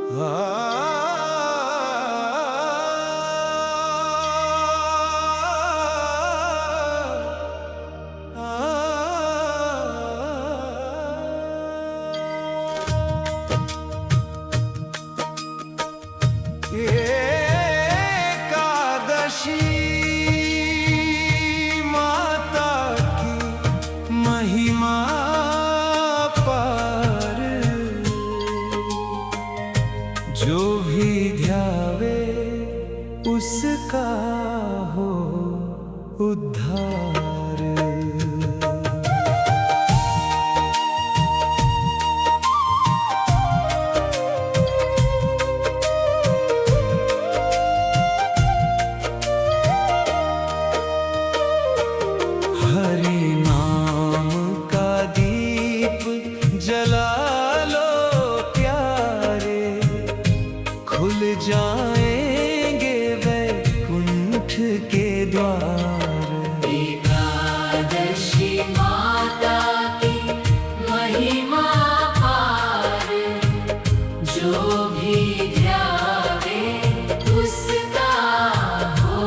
एकादशी माता की महिमा पार, जो भी ध्यावे उसका हो उद्धार। हरि नाम का दीप जला लो प्यारे, खुल जाएंगे वैकुंठ के द्वार। एकादशी माता की महिमा पार, जो भी ध्यावे उसका हो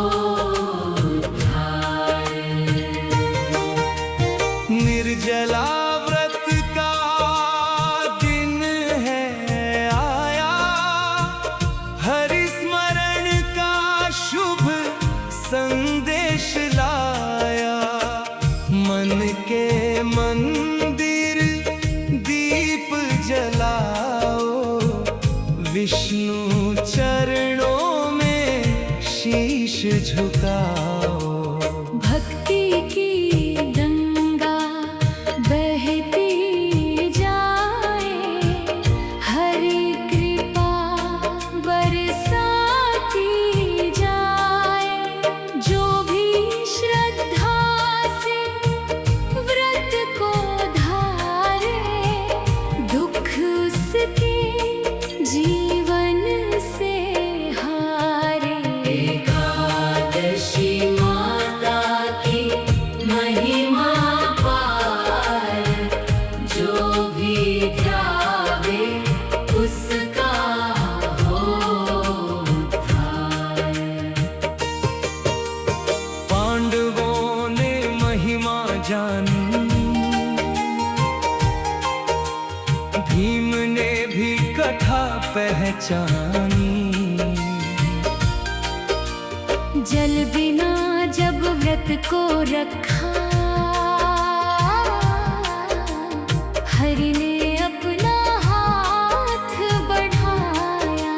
उद्धार। निर्जला व्रत का दिन है आया, हरि स्मरण का शुभ संदेश लाया। मन के मंदिर दीप जलाओ, विष्णु चरणों में शीश झुकाओ। भक्ति की गंगा बहती जाए, हरि कृपा बरसाती जाए। जो भी श्रद्धा से व्रत को धारे, दुख उसके जीवन से हारे। एकादशी माता की महिमा पार, जो भी ध्यावे उसका हो उद्धार। पांडवों ने महिमा जानी, भीम ने भी कथा पहचानी। जल बिना जब व्रत को रखा, हरि ने अपना हाथ बढ़ाया।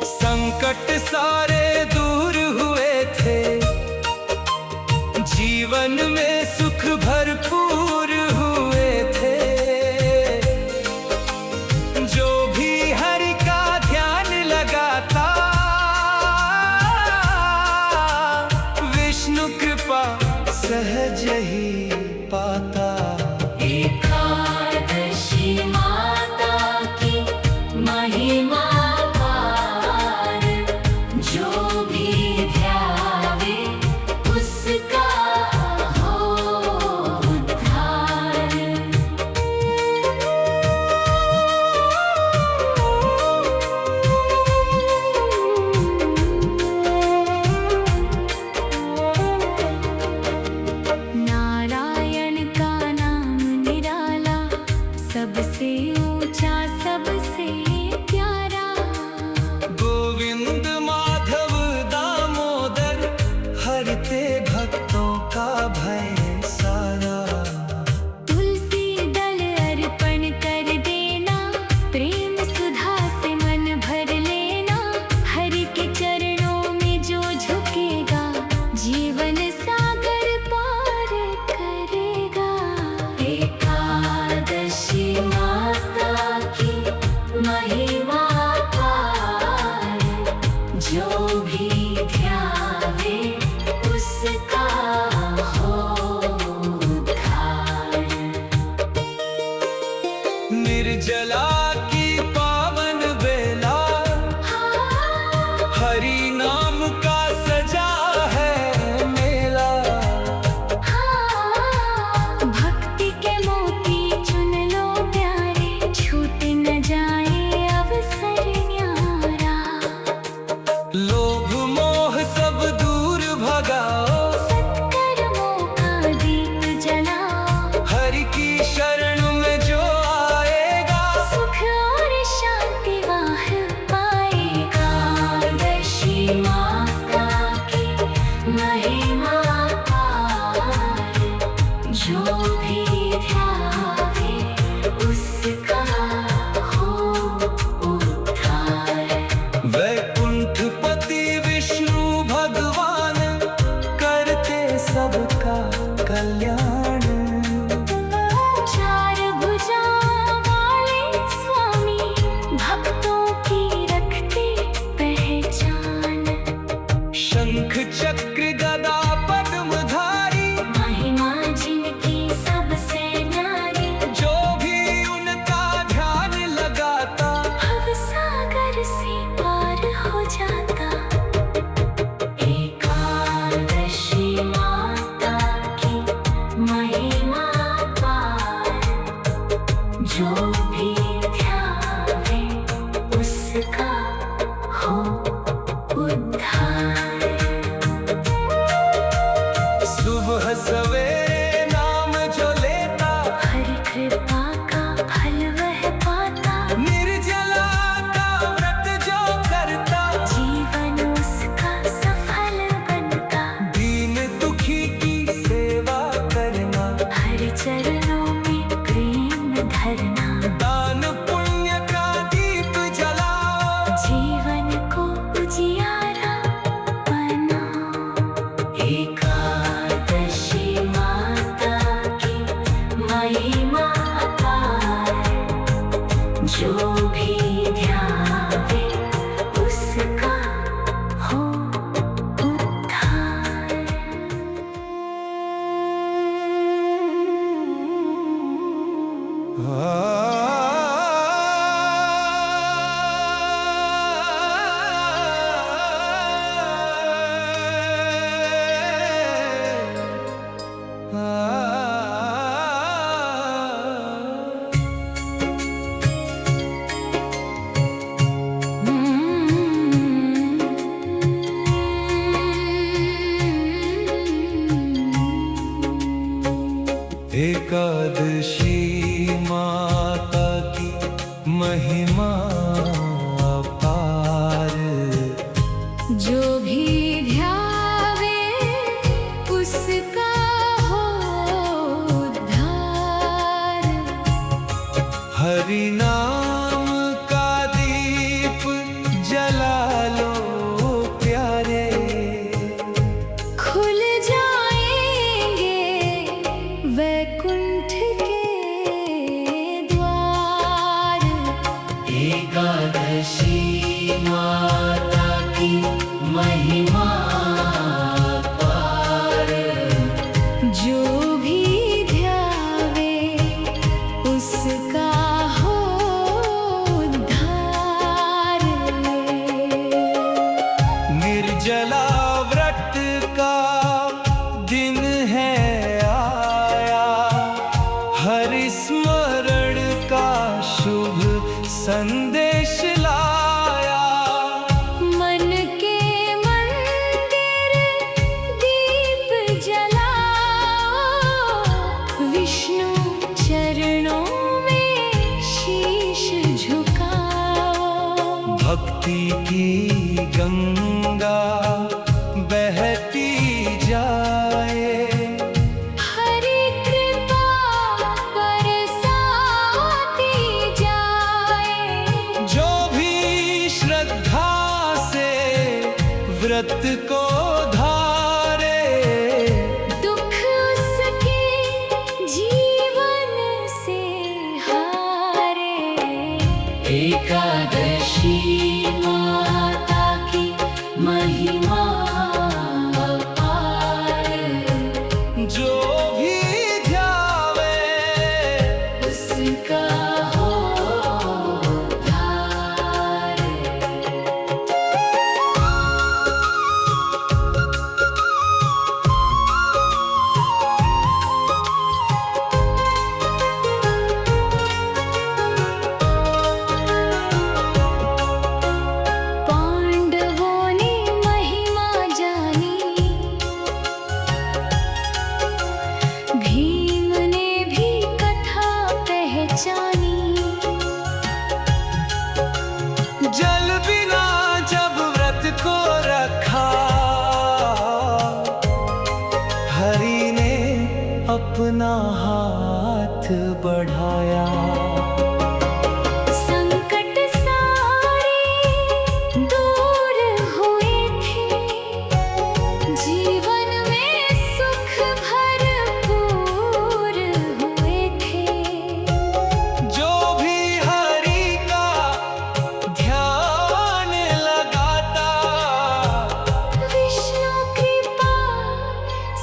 संकट सारे दूर हुए थे, जीवन में सुख भरपूर हुए थे। जो भी हरि का ध्यान लगाता, विष्णु कृपा सहज ही पाता। एकादशी माता की महिमा पार, जो भी ध्यावे उसका हो उद्धार। नारायण का नाम निराला, सबसे ऊंचा सबसे प्यारा। गोविंद माधव दामोदर, हरते भक्तों का भय सारा। तुलसी दल अर्पण कर देना, प्रेम सुधा से मन भर लेना। हरि के चरणों में जो झुकेगा, जीवन सागर पार करेगा। एकादशी माता की महिमा पार, जो भी ध्यावे उसका हो उद्धार। निर्जला की पावन बेला, हरि नाम का सजा है मेला। भक्ति के मोती चुन लो प्यारे, छूट न जाए भी ध्यावे उसका हो उद्धार। वैकुंठपति विष्णु भगवान करते सबका कल्याण। चार भुजा वाले स्वामी भक्तों की रखते पहचान। शंख चक्र गदा पद्मधारी महिमा जिनकी सबसे न्यारी। जो भी उनका ध्यान लगाता भव सागर से पार हो जाता। एकादशी माता की महिमा पार, जो भी ध्यावे उसका हो उद्धार। सुबह सवेरे नाम जो लेता हरि कृपा का फल वह पाता। निर्जला का व्रत जो करता जीवन उसका सफल बनता। दीन दुखी की सेवा करना हर चरणों में प्रेम धरना। दान पुण्य का दीप जलाओ जीवन को उजियारा बनाओ। एकादशी माता की महिमा अपार, जो भी ध्यावे उसका हो एकादशी माता की महिमा अपार, जो भी ध्यावे उसका हो उद्धार। हरि नाम का दीप जला लो प्यारे, खुल जाएंगे वैकुंठ के द्वार। एकादशी माता की महिमा अपार, जो भी ध्यावे उसका हो उद्धार। निर्जला व्रत का दिन है आया, हरि स्मरण का शुभ संदेश लाया। मन के मंदिर दीप जलाओ, विष्णु चरणों में शीश झुकाओ। भक्ति की गंगा बहती जाए, हरि कृपा बरसाती जाए। जो भी श्रद्धा से व्रत को धारे, दुख उसके जीवन से हारे। एकादशी माता की महिमा अपार, जो भी ध्यावे उसका हो उद्धार। बढ़ाया। संकट सारे दूर हुए थे, जीवन में सुख भरपूर हुए थे। जो भी हरि का ध्यान लगाता, विष्णु कृपा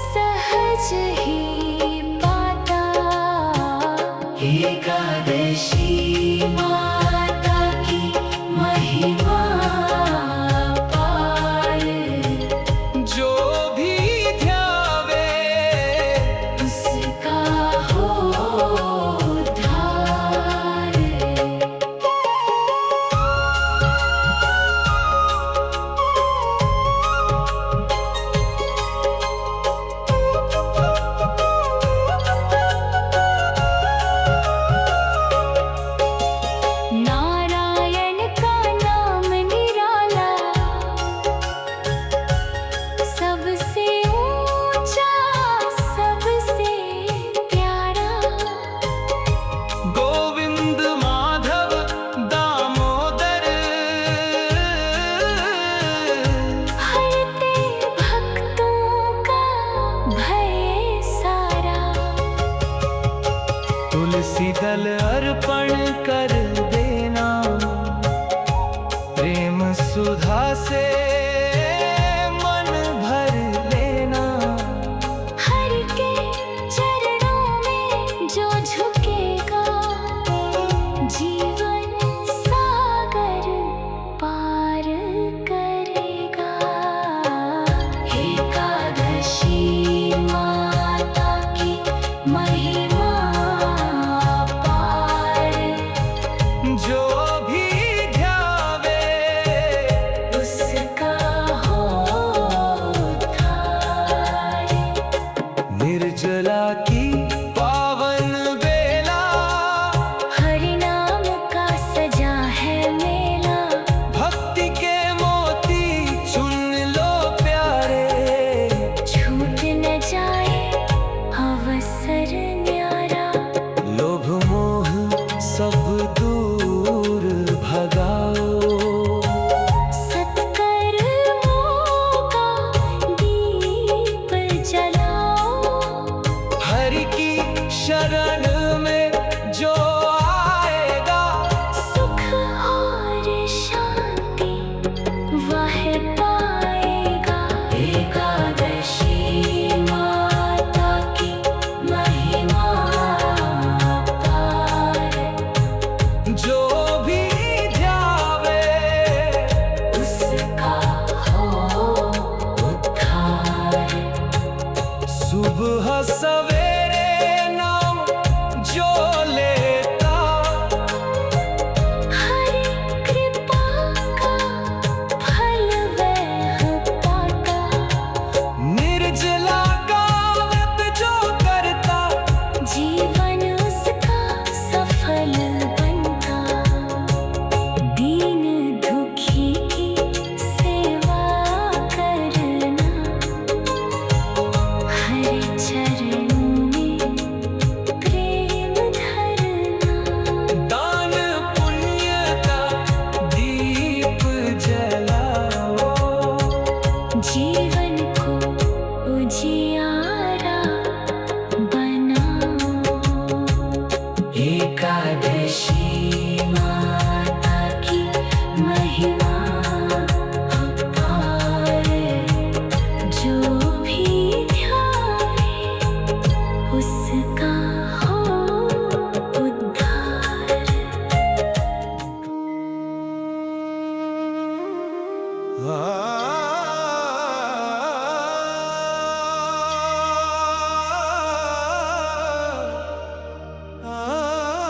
सहज ही पाता। एकादशी माता की महिमा पार, जो भी ध्यावे उसका हो उद्धार। नारायण का नाम निराला, सबसे ऊंचा सबसे प्यारा। गोविंद माधव दामोदर, हरते भक्तों का भय सारा। तुलसी दल अर्पण कर देना, प्रेम सुधा से मन भर लेना। हरि के चरणों में जो झुकेगा, जीवन सागर पार करेगा। एकादशी माता की महिमा पार, जो भी ध्यावे उसका हो उद्धार। निर्जला की पावन बेला, हरि नाम का सजा है मेला। भक्ति के मोती चुन लो प्यारे। छूट न जाए अवसर न्यारा, लोभ मोह सब दूर भगाओ, सत्कर्मों का दीप जलाओ। हरि की शरण में जो आएगा, सुख और शांति वह पाएगा। एकादशी माता की महिमा पार, जो भी ध्यावे उसका हो उद्धार। सुबह सवेरे नाम जो लेता, हरि कृपा का फल वह पाता। निर्जला का व्रत जो करता, जीवन उसका सफल बनता। दीन दुखी की सेवा करना, हरि चरणों में प्रेम धरना। दान पुण्य का दीप जलाओ, जीवन को उजियारा बनाओ। एकादशी माता की महिमा अपार, जो भी ध्यावे उसका हो उद्धार। आ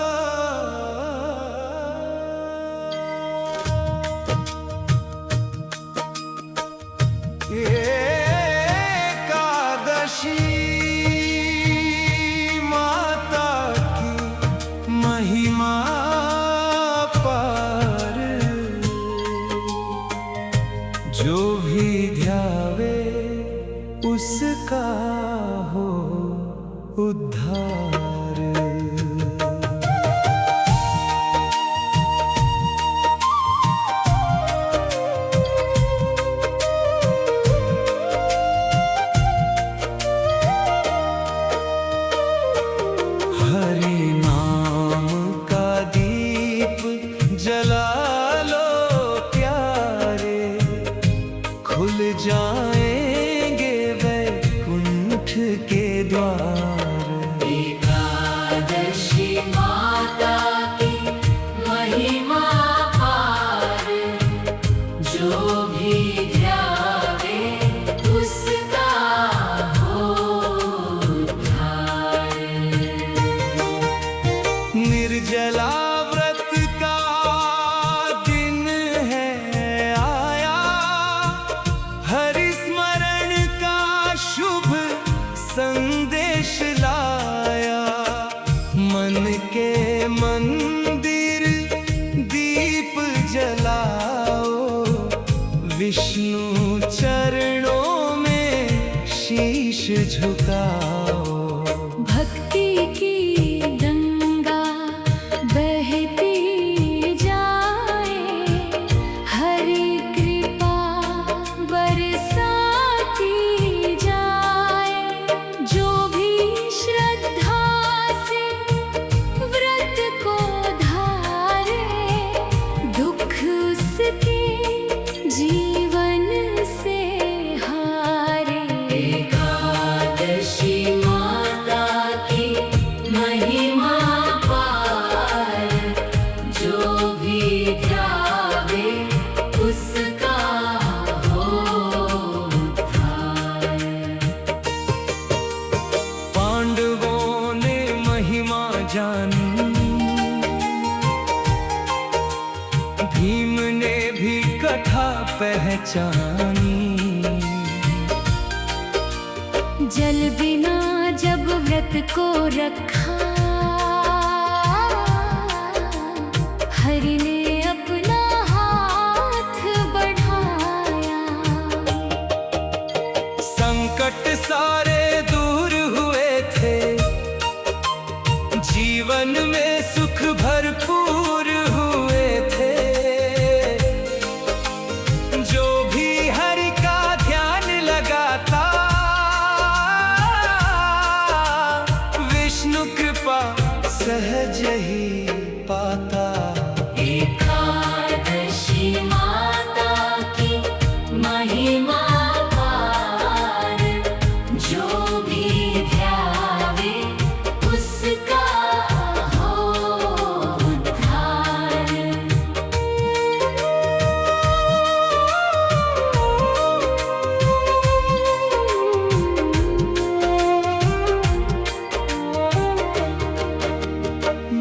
एकादशी माता की महिमा पार, जो भी ध्यावे उसका हो उद्धार। निर्जला व्रत का दिन है आया, हरि स्मरण का शुभ संदेश लाया। मन के मंदिर दीप जलाओ, विष्णु चरणों में शीश झुकाओ। भक्ति की गंगा बहती जाए, हरि कृपा बरसाती जाए। जो भी श्रद्धा से व्रत को धारे, दुख उसके जीवन से हारे। एकादशी माता की महिमा पार, जो भी ध्यावे उसका हो उद्धार। पांडवों ने महिमा जानी, भीम ने भी कथा पहचानी। जल बिना जब व्रत को रखा, हरि ने अपना हाथ बढ़ाया। संकट सारे दूर हुए थे, जीवन में सुख भरपूर हुए थे। जो भी हरि का ध्यान लगाता, विष्णु कृपा सहज ही पाता। एकादशी माता की महिमा पार, जो भी ध्यावे उसका हो उद्धार।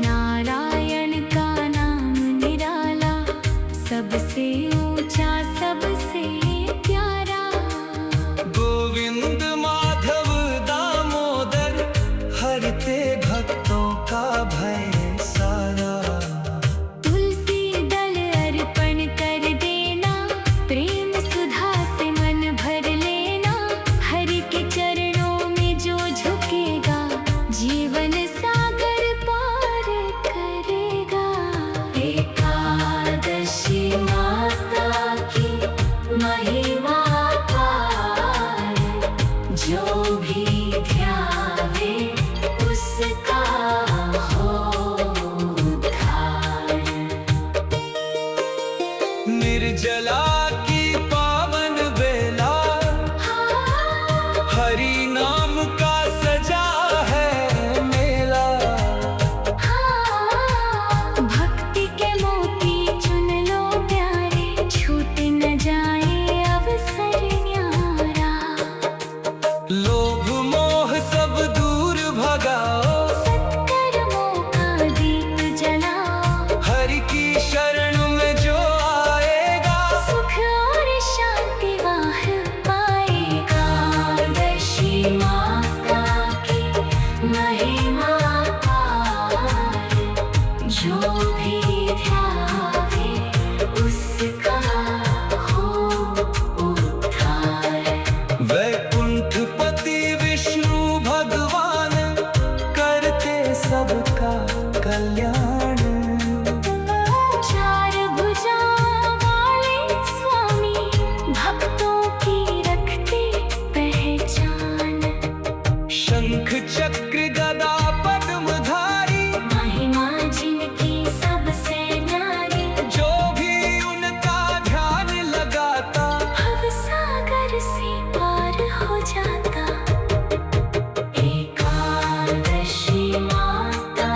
नारायण का नाम निराला, सबसे ऊंचा सबसे प्यारा। गोविंद माधव दामोदर, हरते भक्तों का भय सारा। तुलसी दल अर्पण कर देना, प्रेम सुधा से मन भर लेना। हरि के चरणों में जो झुकेगा, जीवन सागर पार करेगा। एकादशी माता की महिमा पार, जो भी ध्यावे उसका हो उद्धार। निर्जला की पावन बेला, हरि नाम का सजा है मेला। भक्ति के मोती चुन लो प्यारे, छूट न जाए अवसर न्यारा। लोभ मोह सब दूर भगाओ, सत्कर्मों का दीप जलाओ। हरि की शरण में जो आएगा, सुख और शांति वाह पाएगा। एकादशी माता की महिमा पार, जो भी ध्यावे उसका हो उद्धार। वैकुंठपति विष्णु भगवान, करते सबका कल्याण। चार भुजा वाले स्वामी, भक्तों की रखते पहचान। शंख चक्र गदा पद्मधारी, महिमा जिनकी सबसे न्यारी। जो भी उनका ध्यान लगाता, भव सागर से पार हो जाता। एकादशी माता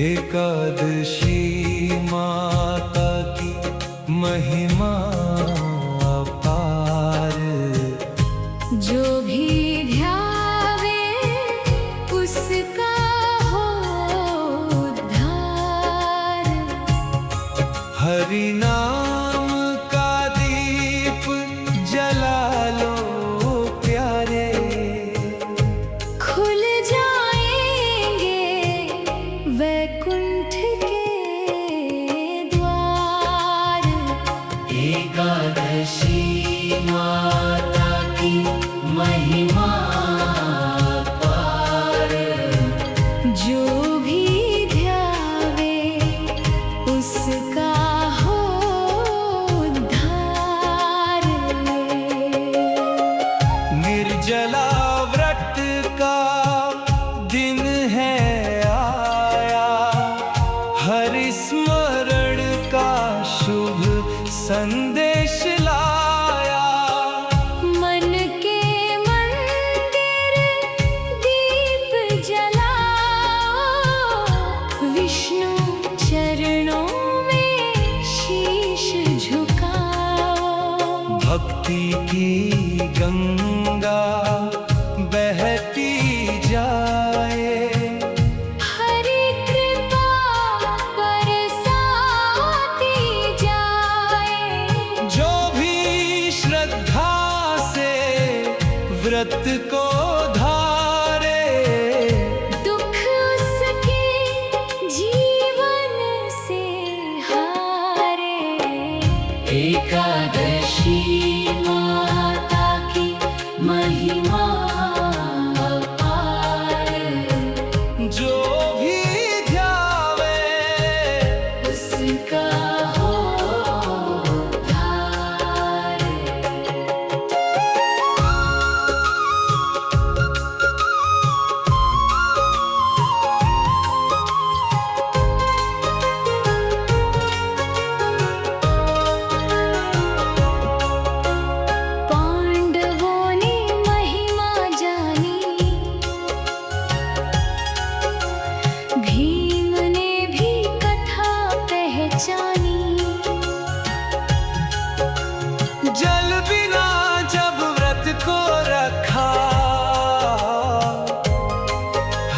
एकादशी माता की महिमा अपार, जो भी ध्यावे उसका हो उद्धार। हरि नाम का दीप जला लो प्यारे, खुल जाएंगे वैकुंठ के द्वार। एकादशी माता की महिमा अपार, जो भी ध्यावे उसका हो उद्धार। निर्जला व्रत का दिन है आया, हरि स्मरण का शुभ संदेश लाया। मन के मंदिर दीप जलाओ, विष्णु चरणों में शीश झुकाओ। भक्ति की गंगा बहती जाए, हरि कृपा बरसाती जाए। जो भी श्रद्धा से व्रत को धारे, दुख उसके जीवन से हारे। एकादशी माता की महिमा अपार, जो भी ध्यावे उसका हो उद्धार। पांडवों ने महिमा जानी, भीम ने भी कथा पहचानी। जल बिना जब व्रत को रखा,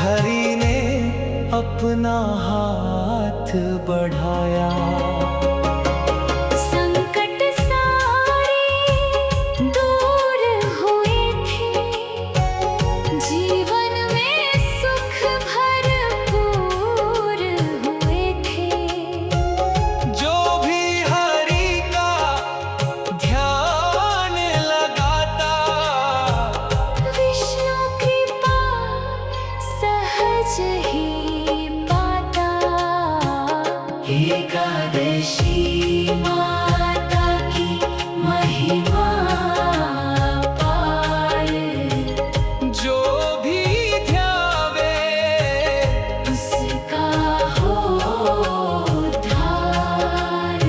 हरि ने अपना हाथ बढ़ाया। संकट सारे दूर हुए थे, जीवन में सुख भरपूर हुए थे। जो भी हरि का ध्यान लगाता, विष्णु कृपा सहज ही पाता। एकादशी माता की महिमा अपार, जो भी ध्यावे उसका हो उद्धार।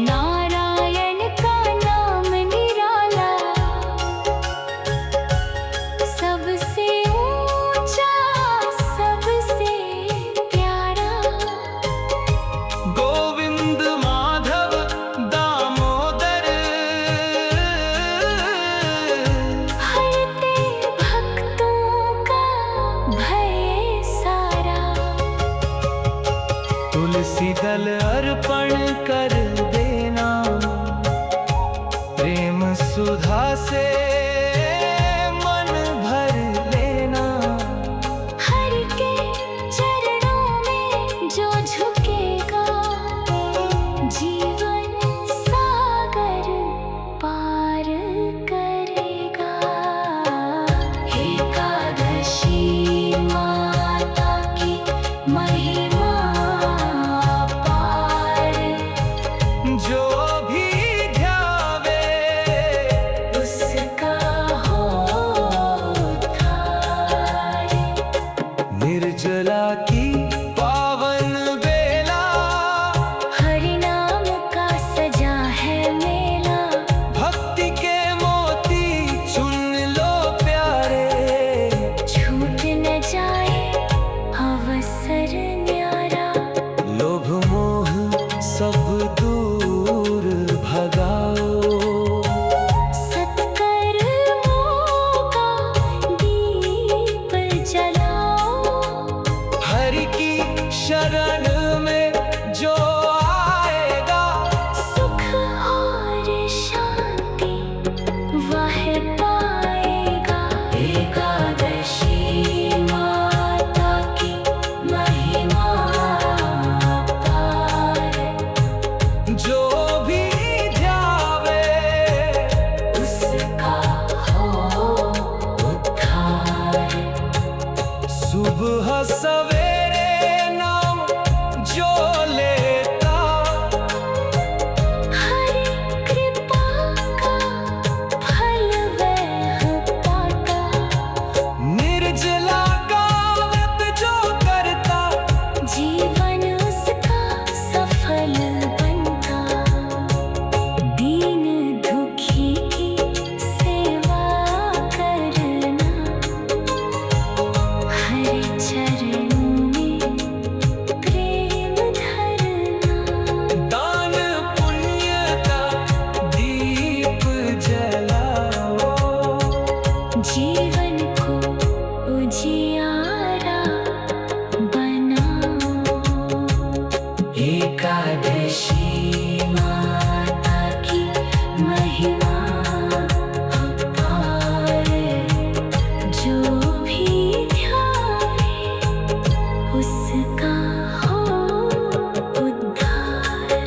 नारायण का नाम निराला, सबसे ऊंचा सबसे प्यारा। गोविंद माधव दामोदर, हरते भक्तों का भय सारा। तुलसी दल अर्पण कर देना, प्रेम सुधा से मन भर लेना। हरि के चरणों में जो झुकेगा, निर्जला की पावन बेला, हरि नाम का सजा है मेला। भक्ति के मोती चुन लो प्यारे, छूट न जाए अवसर न्यारा। लोभ मोह सब दूर भगाओ, सत्कर्मों का दीप जलाओ। हरि की शरण में जो आएगा, सुख और शांति वह पाएगा। एकादशी माता की महिमा अपार। जो भी ध्यावे उसका हो उद्धार। सुबह सवेरे नाम जो लेता, हरि कृपा का फल वह पाता। निर्जला का व्रत जो करता, जीवन उसका सफल बनता। दीन दुखी की सेवा करना, हरि चरणों में प्रेम धरना। दान पुण्य का दीप जलाओ, जीवन को उजियारा बनाओ। एकादशी माता की महिमा अपार। जो भी ध्यावे उसका हो उद्धार।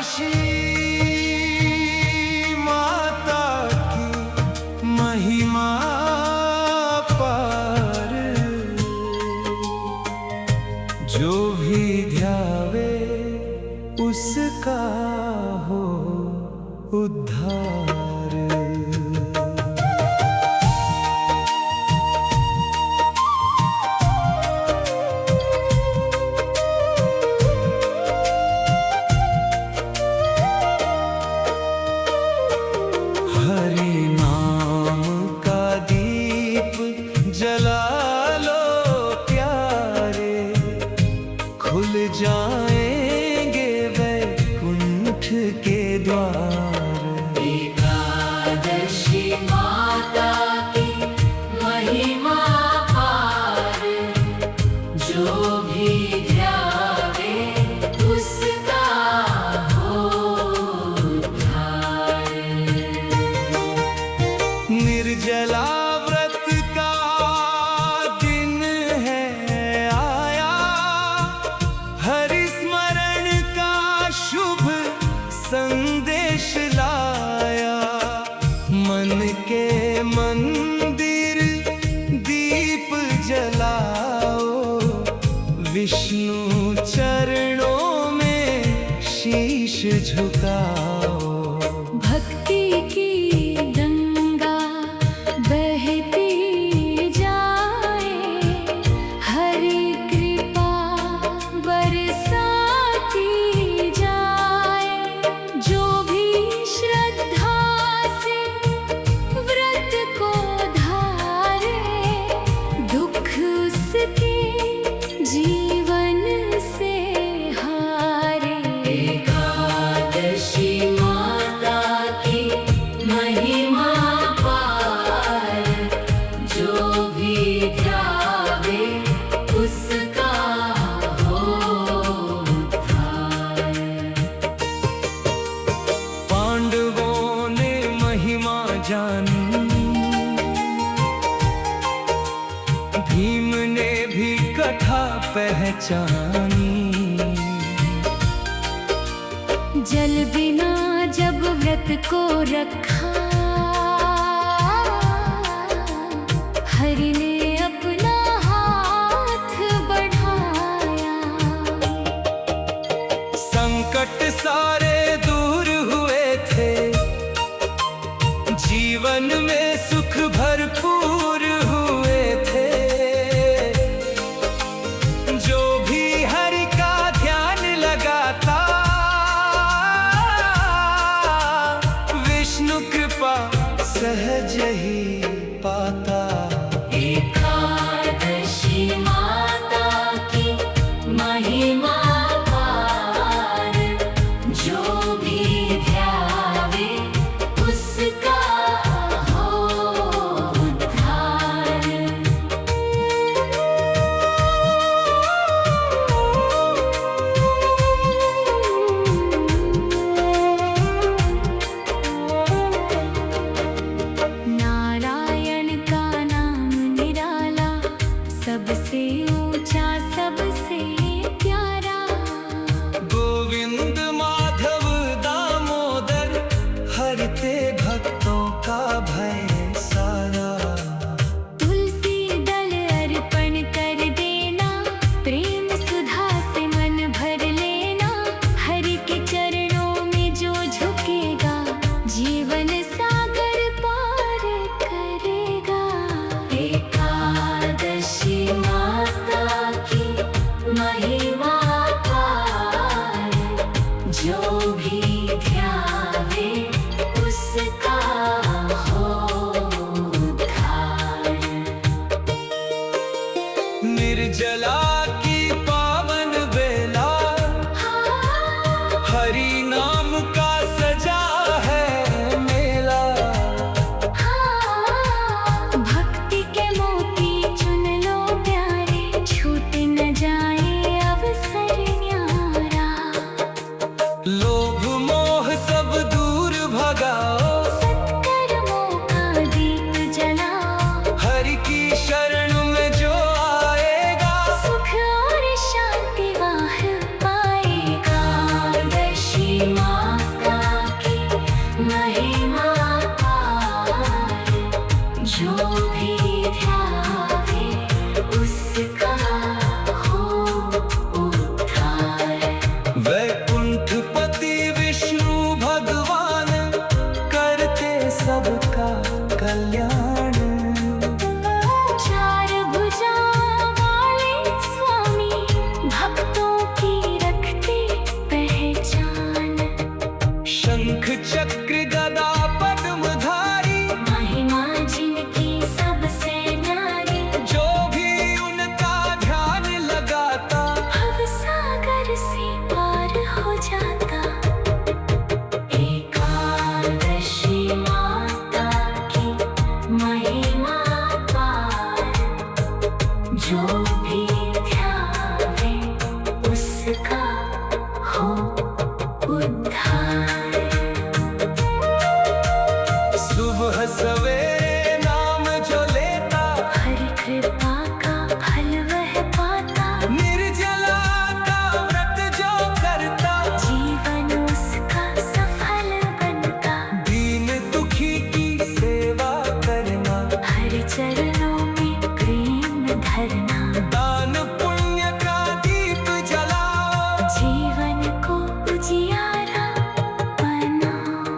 एकादशी माता की महिमा पार। जो भी ध्यावे उसका हो उद्धार। हरि नाम का दीप जला लो प्यारे, खुल जाएंगे वैकुंठ के द्वार। एकादशी माता की महिमा पार। जो भी ध्यावे उसका हो उद्धार। निर्जला व्रत का दिन है आया, हरि स्मरण का शुभ संदेश लाया। मन के मंदिर दीप जलाओ, विष्णु चरणों में शीश झुकाओ। भक्ति की गंगा बहती जाए, हरि कृपा बरसाती जाए। जो भी श्रद्धा से व्रत को धारे, दुख उसके जीवन से हारे। एकादशी माता की महिमा पार। जो भी ध्यावे उसका हो उद्धार। पांडवों ने महिमा जानी, भीम ने भी कथा पहचानी। जल बिना व्रत को रखा, हरि ने अपना हाथ बढ़ाया। संकट सारे दूर हुए थे, जीवन में सुख भरपूर हुए थे। जो भी हरि का ध्यान लगाता, विष्णु कृपा सहज ही पाता। एकादशी माता की महिमा पार, जो भी ध्यावे उसका हो उद्धार। नारायण का नाम निराला, सबसे ऊंचा सबसे प्यारा। गोविंद माधव दामोदर, हरते भक्तों का भय सारा। तुलसी दल अर्पण कर देना, प्रेम सुधा से मन भर लेना। हरि के चरणों में जो झुकेगा, जीवन सागर पार करेगा। एकादशी माता की महिमा पार, जो भी ध्यावे उसका हो उद्धार। निर्जला की पावन बेला, हरि नाम का सजा है मेला। भक्ति के मोती चुन लो प्यारे, छूट न जाए अवसर न्यारा। लोभ मोह सब दूर भगाओ, सत्कर्मों का दीप जलाओ। हरि की शरण में जो आएगा, सुख और शांति वाह पाएगा। एकादशी माता की महिमा पार, जो भी ध्यावे उसका हो उद्धार। वैकुंठपति विष्णु भगवान, करते सबका कल्याण। चार भुजा वाले स्वामी, भक्तों की रखते पहचान। शंख चक्र गदा पद्मधारी, महिमा जिनकी सबसे न्यारी। जो भी उनका ध्यान लगाता, भव सागर से पार हो जाता। एकादशी माता की महिमा पार, जो भी ध्यावे उसका हो उद्धार। सुबह सवेरे नाम जो लेता, हरि कृपा का फल वह पाता। निर्जला का व्रत जो करता, जीवन उसका सफल बनता। दीन दुखी की सेवा करना। हरि चरणों में प्रेम धरना। दान पुण्य का दीप जलाओ, जीवन को उजियारा बनाओ।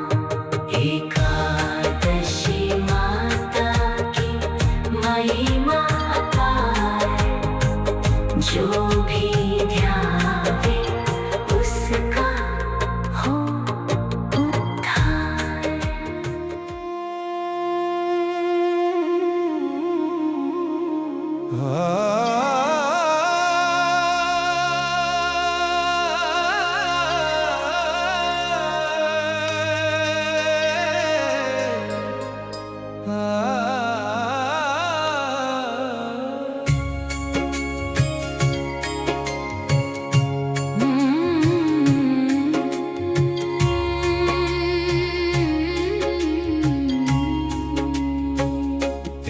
एकादशी माता की महिमा पार, जो भी ध्यावे उसका हो उद्धार।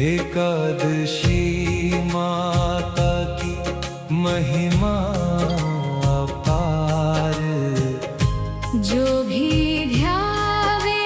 एकादशी माता की महिमा अपार, जो भी ध्यावे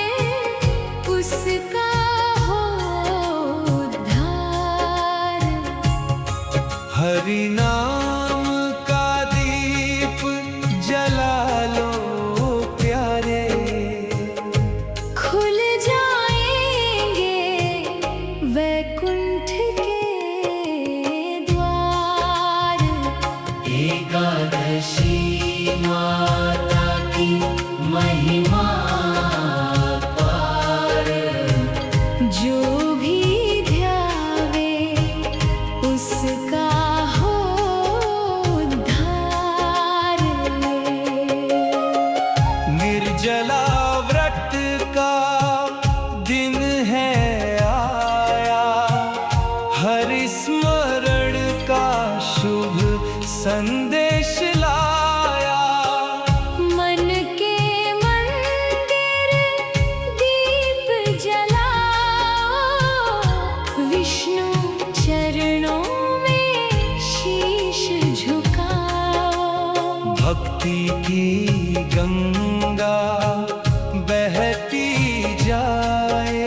बहती जाए।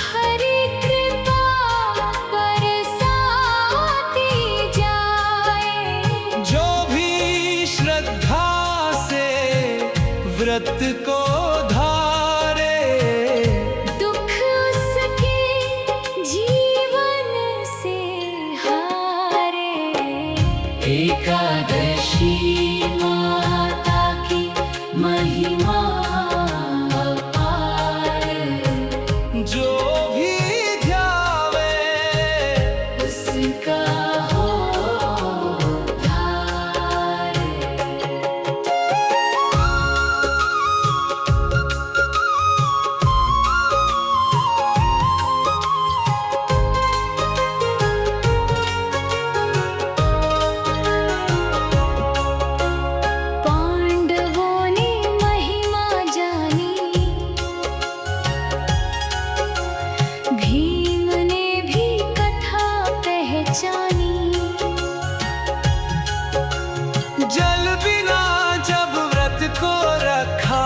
हरि कृपा बरसाती जाए। जो भी श्रद्धा से व्रत को धारे, दुख उसके जीवन से हारे। एकादशी माता की महिमा अपार। जो भी ध्यावे उसका हो उद्धार। पांडवों ने महिमा जानी, भीम ने भी कथा पहचानी। जल बिना जब व्रत को रखा,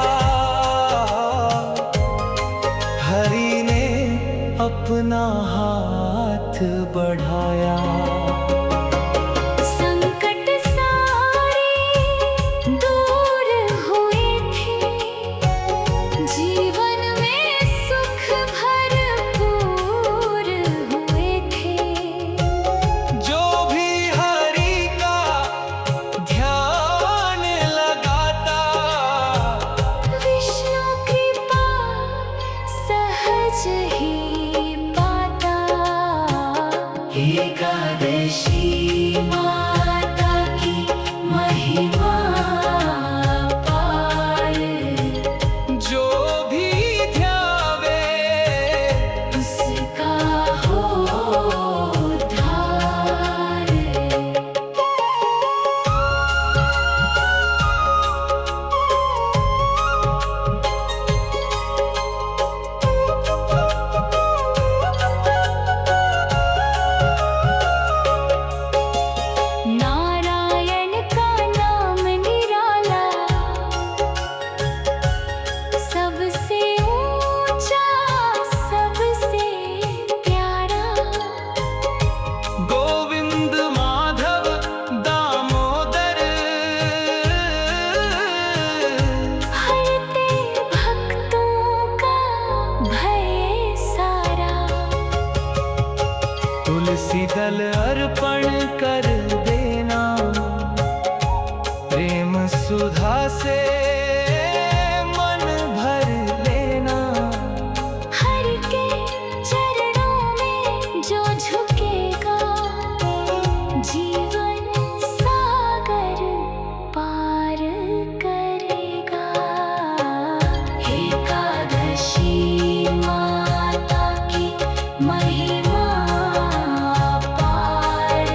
हरि ने अपना हाथ बढ़ाया। संकट सारे दूर हुए थे, जीवन में सुख भरपूर हुए थे। जो भी हरि का ध्यान लगाता, विष्णु कृपा सहज ही पाता। एकादशी माता की महिमा अपार। जो भी ध्यावे उसका हो उद्धार। नारायण का नाम निराला, सबसे ऊंचा सबसे प्यारा। गोविंद माधव दामोदर, हरते भक्तों का भय सारा। तुलसी दल अर्पण कर देना, प्रेम सुधा से मन भर लेना। हरि के चरणों में जो झुकेगा, जीवन सागर पार करेगा। एकादशी माता की महिमा अपार।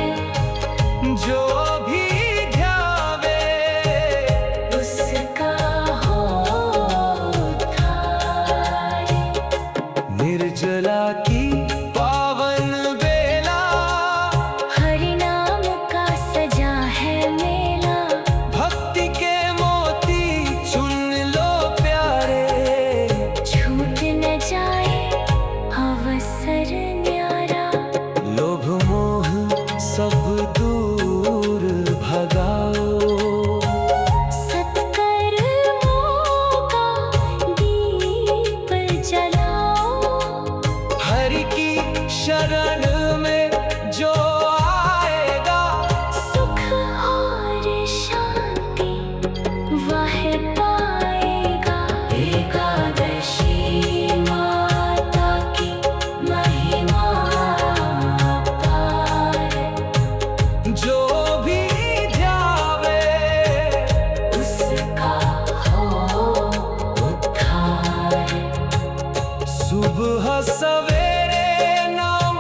जो भी ध्यावे उसका हो उद्धार। निर्जला की पावन बेला, हरि नाम का सजा है मेला। भक्ति के मोती चुन लो प्यारे। छूट न जाए अवसर न्यारा। लोभ मोह सब दूर भगाओ, सत्कर्मों का दीप जलाओ। हरि की शरण में जो आएगा, सुख और शांति वह पाएगा। एकादशी माता की महिमा अपार। जो भी ध्यावे उसका हो उद्धार। सुबह सवेरे नाम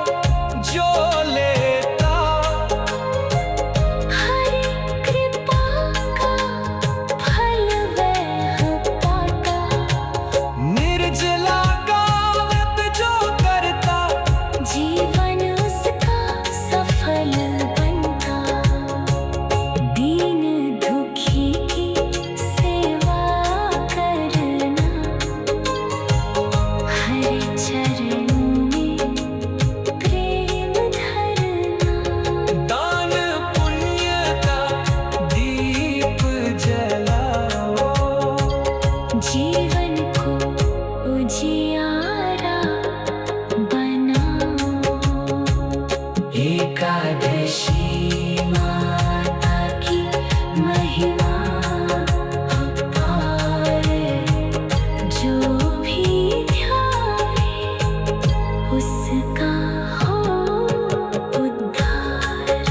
जो लेता, हरि कृपा का फल वह पाता। निर्जला का व्रत जो करता, जीवन उसका सफल बनता। दीन दुखी की सेवा करना, उजियारा बनाओ। एकादशी माता की महिमा अपार, जो भी ध्यावे उसका हो उद्धार।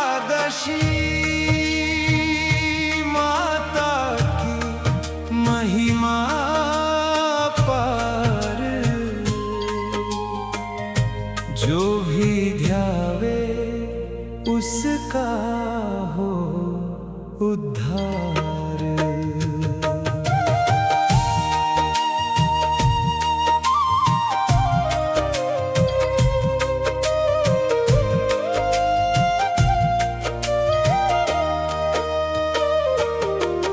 एकादशी माता की महिमा पार, जो भी ध्यावे उसका हो उद्धार।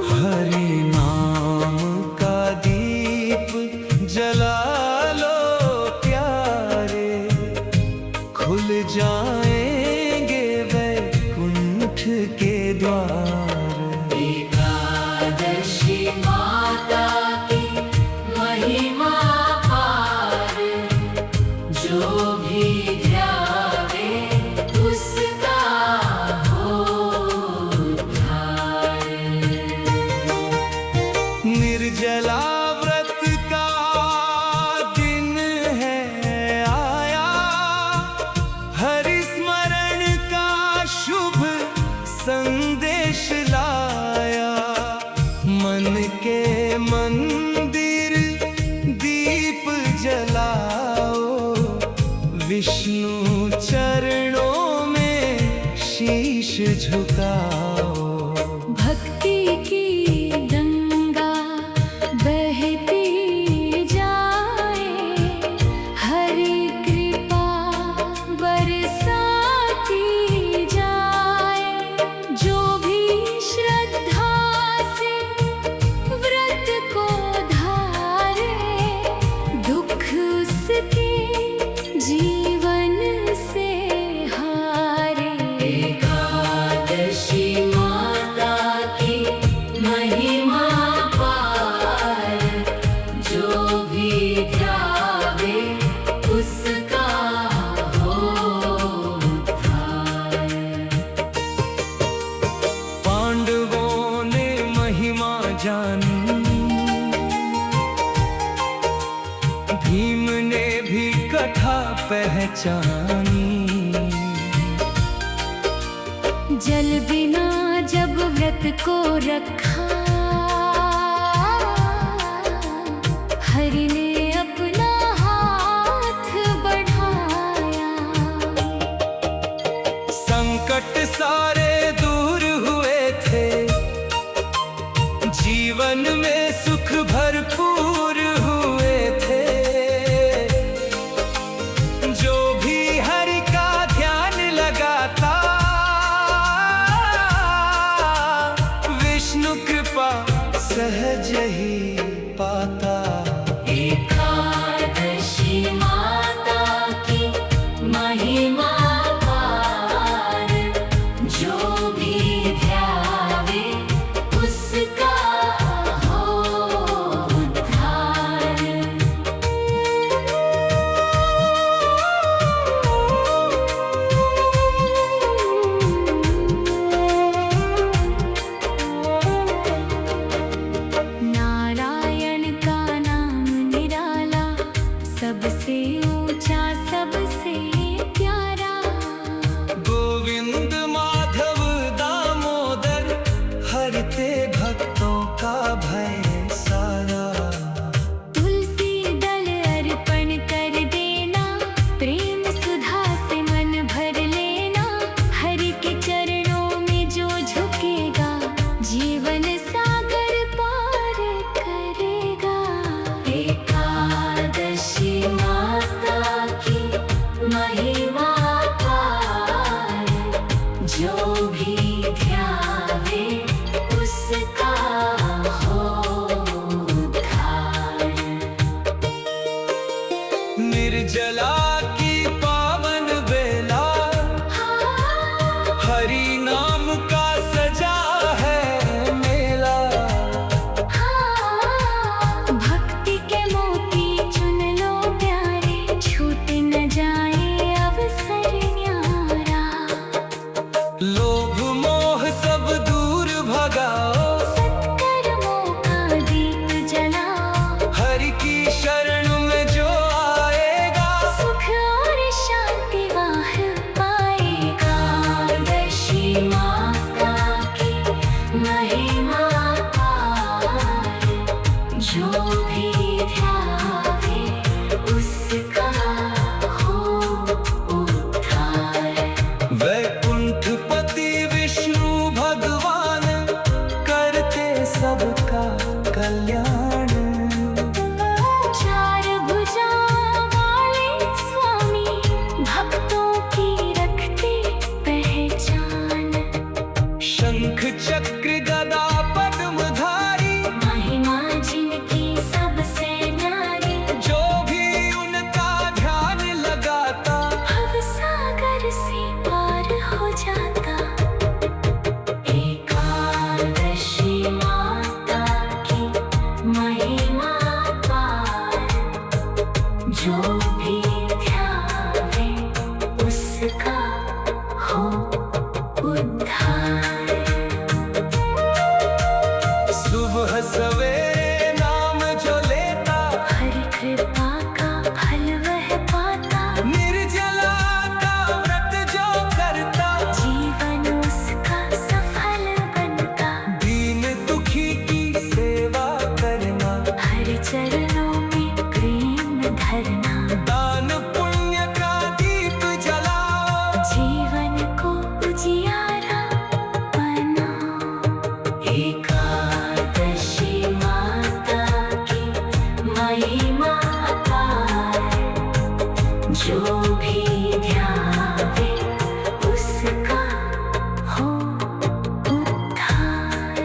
हरि नाम का दीप जला लो प्यारे, खुल जाएंगे वैकुंठ के द्वार। एकादशी माता की महिमा पार, जो भी ध्यावे उसका हो उद्धार। निर्जला व्रत का दिन है आया, हरि स्मरण का शुभ संदेश लाया। मन के मंदिर दीप जलाओ, विष्णु चरणों में शीश झुकाओ। भक्ति की गंगा बहती जाए, हरि कृपा बरसाती जाए। जो भी श्रद्धा से व्रत को धारे, दुख उसके जीवन से हारे। एकादशी माता की महिमा पार, जो भी ध्यावे उसका हो उद्धार। पांडवों ने महिमा जानी, भीम ने भी कथा पहचानी। जल बिना जब व्रत को रखा, हरि ने अपना हाथ बढ़ाया। संकट सारे दूर हुए थे, जीवन में सुख भरपूर हुए थे। जो भी हरि का ध्यान लगाता, विष्णु कृपा सहज ही पाता। एकादशी माता की महिमा पार, जो भी ध्यावे उसका हो उद्धार। नारायण का नाम निराला, सबसे ऊंचा सबसे प्यारा। गोविंद माधव जो भी ध्यावे उसका हो उद्धार। निर्जला की पावन बेला, हरि नाम का सजा है मेला। भक्ति के मोती चुन लो प्यारे, छूट न जाए अवसर न्यारा। लोभ मोह सब दूर भगाओ, सत्कर्मों का दीप जलाओ। हरि की शरण में जो आएगा, सुख और शांति वाह पाएगा। एकादशी माता की महिमा पार, जो भी ध्यावे उसका हो उद्धार। वैकुंठपति विष्णु भगवान करते सबका कल्याण। चार भुजा वाले स्वामी, भक्तों की रखते पहचान। शंख चक्र गदा पद्मधारी, महिमा जिनकी सबसे न्यारी, जो भी उनका ध्यान लगाता, भव सागर से पार हो जाता। एकादशी माता की महिमा पार, जो भी ध्यावे उसका हो उद्धार। सुबह सवेरे नाम जो लेता, हरि कृपा का फल वह पाता। निर्जला का व्रत जो करता, जीवन उसका सफल बनता। दीन दुखी की सेवा करना, हरि चरणों में प्रेम धरना। दान पुण्य का दीप जलाओ, जीवन को उजियारा बनाओ। एकादशी माता की महिमा पार, जो भी ध्यावे उसका हो उद्धार।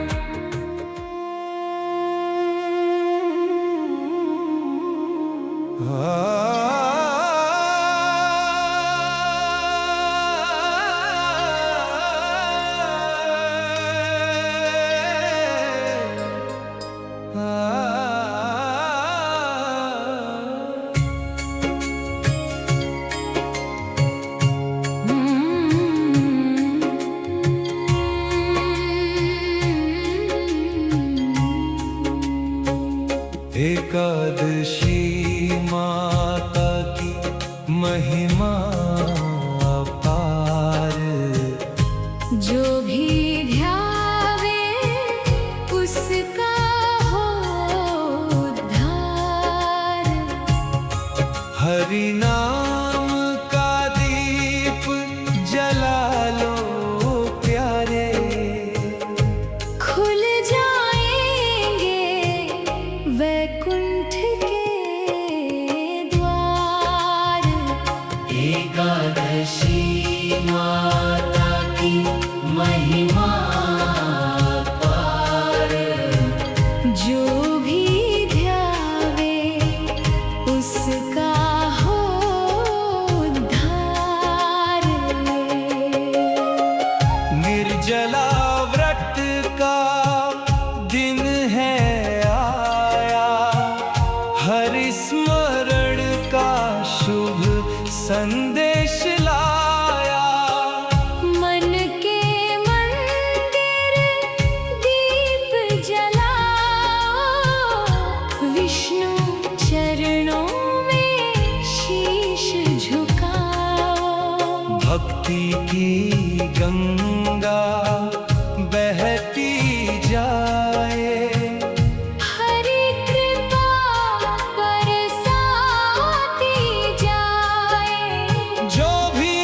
एकादशी माता की महिमा अपार, जो भी ध्यावे उसका हो उद्धार। हरि नाम का दीप जला लो प्यारे, खुल जाएंगे वैकुंठ के द्वार। एकादशी माता की महिमा पार, जो भी ध्यावे उसका हो उद्धार। निर्जला व्रत का दिन है आया, हरि स्मरण का शुभ संदेश लाया। मन के मंदिर दीप जलाओ, विष्णु चरणों में शीश झुकाओ। भक्ति की गंगा बहती जाए, हरि कृपा बरसाती जाए। जो भी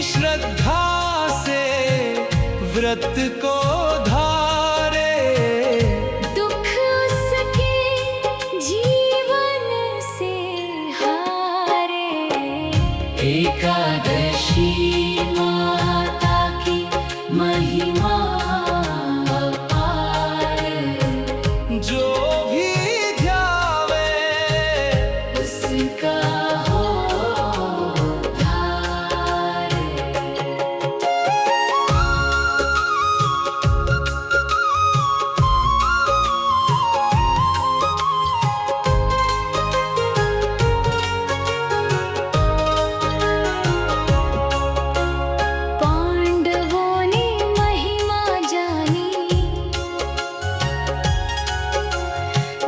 श्रद्धा से व्रत को धारे, दुख उसके जीवन से हारे। एकादशी माता की महिमा अपार। जो भी ध्यावे उसका हो उद्धार। पांडवों ने महिमा जानी,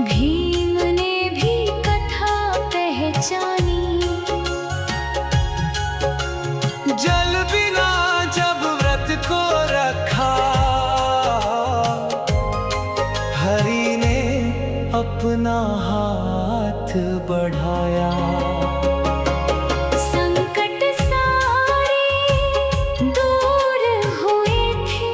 भीम ने भी कथा पहचानी। जल बिना जब व्रत को रखा, हरि ने अपना हाथ बढ़ाया। संकट सारे दूर हुए थे,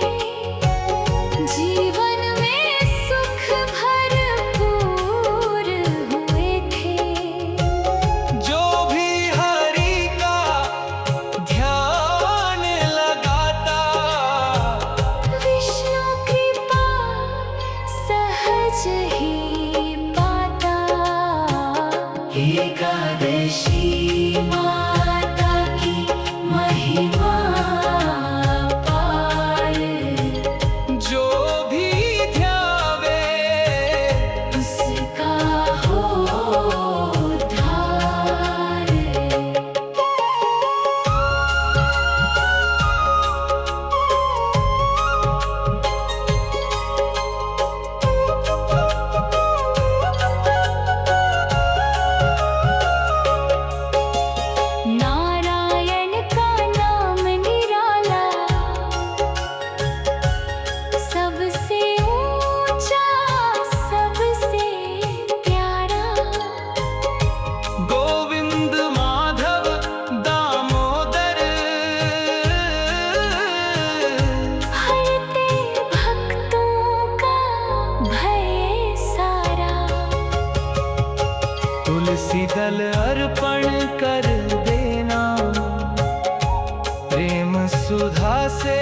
जीवन में सुख भरपूर हुए थे। जो भी हरि का ध्यान लगाता, विष्णु कृपा सहज ही पाता। एकादशी माता की महिमा अपार। जो भी ध्यावे उसका हो उद्धार। नारायण का नाम निराला, सबसे ऊंचा सबसे प्यारा। गोविंद माधव दामोदर, हरते भक्तों का भय सारा। तुलसी दल अर्पण कर देना, प्रेम सुधा से